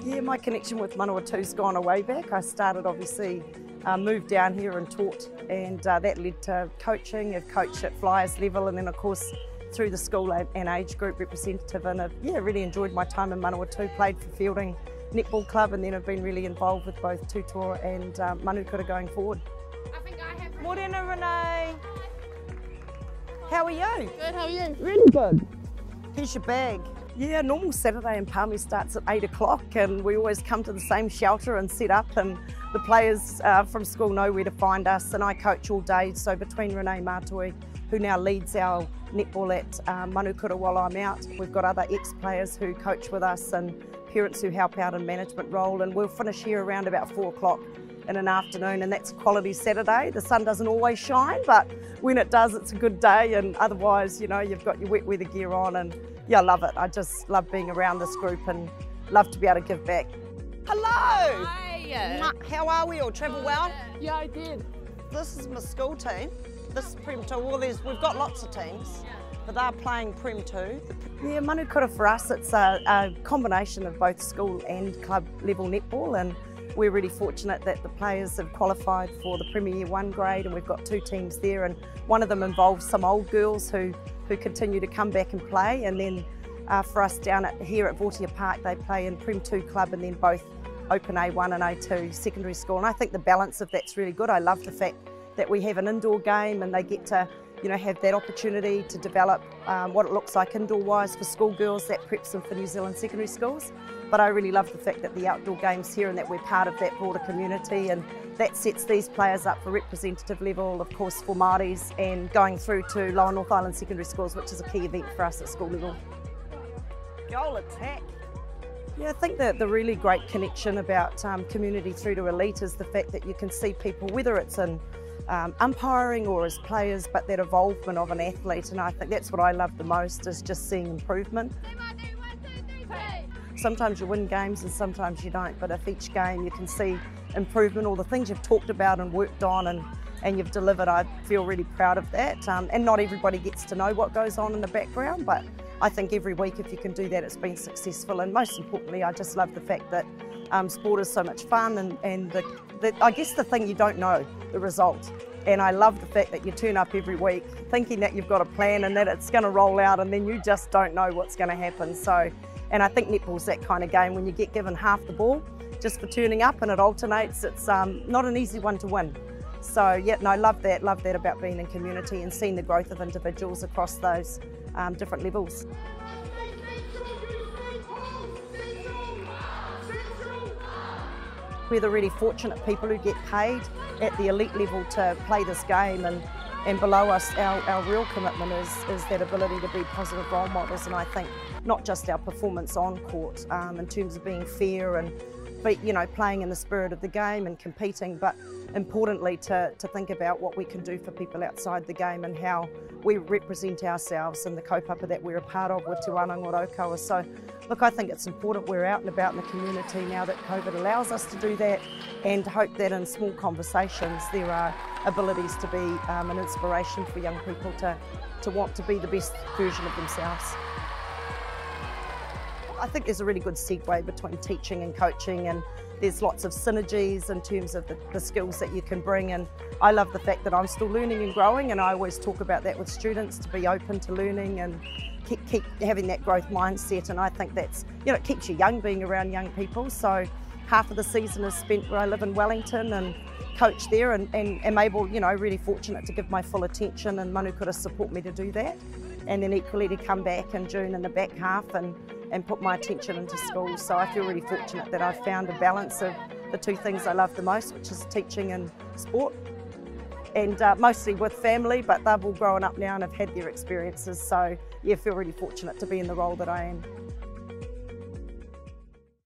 Yeah, my connection with Manawatu's gone way back. I started obviously, moved down here and taught, and that led to coaching. I've coached at Flyers level, and then of course through the school and age group representative, and I've really enjoyed my time in Manawatu. Played for Fielding Netball Club, and then I've been really involved with both Tutoa and Manukura going forward. Morena Renee. How are you? Good, how are you? Really good. Here's your bag. Yeah, normal Saturday in Palmy starts at 8 o'clock, and we always come to the same shelter and set up, and the players from school know where to find us, and I coach all day. So between Renee Matoi, who now leads our netball at Manukura while I'm out, we've got other ex-players who coach with us and parents who help out in management role, and we'll finish here around about 4 o'clock in an afternoon, and that's a quality Saturday. The sun doesn't always shine, but when it does, it's a good day, and otherwise, you know, you've got your wet weather gear on, and yeah, I love it. I just love being around this group and love to be able to give back. Hello! Hi! How are we all? Travel well? Yeah, I did. This is my school team. This is Prem 2. Well, we've got lots of teams, but they're playing Prem 2. Yeah, Manukura for us, it's a combination of both school and club level netball, and we're really fortunate that the players have qualified for the Premier Year 1 grade, and we've got 2 teams there, and one of them involves some old girls who continue to come back and play, and then for us down here at Vortia Park, they play in Prem 2 club and then both Open A1 and A2 secondary school, and I think the balance of that's really good. I love the fact that we have an indoor game and they get to have that opportunity to develop what it looks like indoor-wise for schoolgirls. That preps them for New Zealand secondary schools. But I really love the fact that the outdoor game's here and that we're part of that broader community, and that sets these players up for representative level, of course, for Māoris and going through to Lower North Island secondary schools, which is a key event for us at school level. Goal attack. Yeah, I think that the really great connection about community through to elite is the fact that you can see people, whether it's in umpiring or as players, but that involvement of an athlete, and I think that's what I love the most, is just seeing improvement. Sometimes you win games and sometimes you don't, but if each game you can see improvement, all the things you've talked about and worked on and you've delivered, I feel really proud of that. And not everybody gets to know what goes on in the background, but I think every week if you can do that, it's been successful. And most importantly, I just love the fact that sport is so much fun, and I guess the thing you don't know, the result. And I love the fact that you turn up every week thinking that you've got a plan and that it's going to roll out, and then you just don't know what's going to happen. So, and I think netball's that kind of game when you get given half the ball just for turning up and it alternates. It's not an easy one to win. So yeah, no, I love that about being in community and seeing the growth of individuals across those different levels. We're the really fortunate people who get paid at the elite level to play this game, and below us our real commitment is that ability to be positive role models, and I think not just our performance on court in terms of being fair and playing in the spirit of the game and competing, but importantly to think about what we can do for people outside the game and how we represent ourselves and the kaupapa that we're a part of with Te Wānanga Raukawa. So look, I think it's important we're out and about in the community now that COVID allows us to do that, and hope that in small conversations there are abilities to be an inspiration for young people to want to be the best version of themselves. I think there's a really good segue between teaching and coaching, and there's lots of synergies in terms of the skills that you can bring, and I love the fact that I'm still learning and growing, and I always talk about that with students, to be open to learning and keep having that growth mindset, and I think that's, it keeps you young being around young people. So half of the season is spent where I live in Wellington and coach there, and am able, really fortunate to give my full attention, and Manukura support me to do that, and then equally to come back in June in the back half and put my attention into school. So I feel really fortunate that I've found a balance of the 2 things I love the most, which is teaching and sport, and mostly with family, but they've all grown up now and have had their experiences. So yeah, I feel really fortunate to be in the role that I am.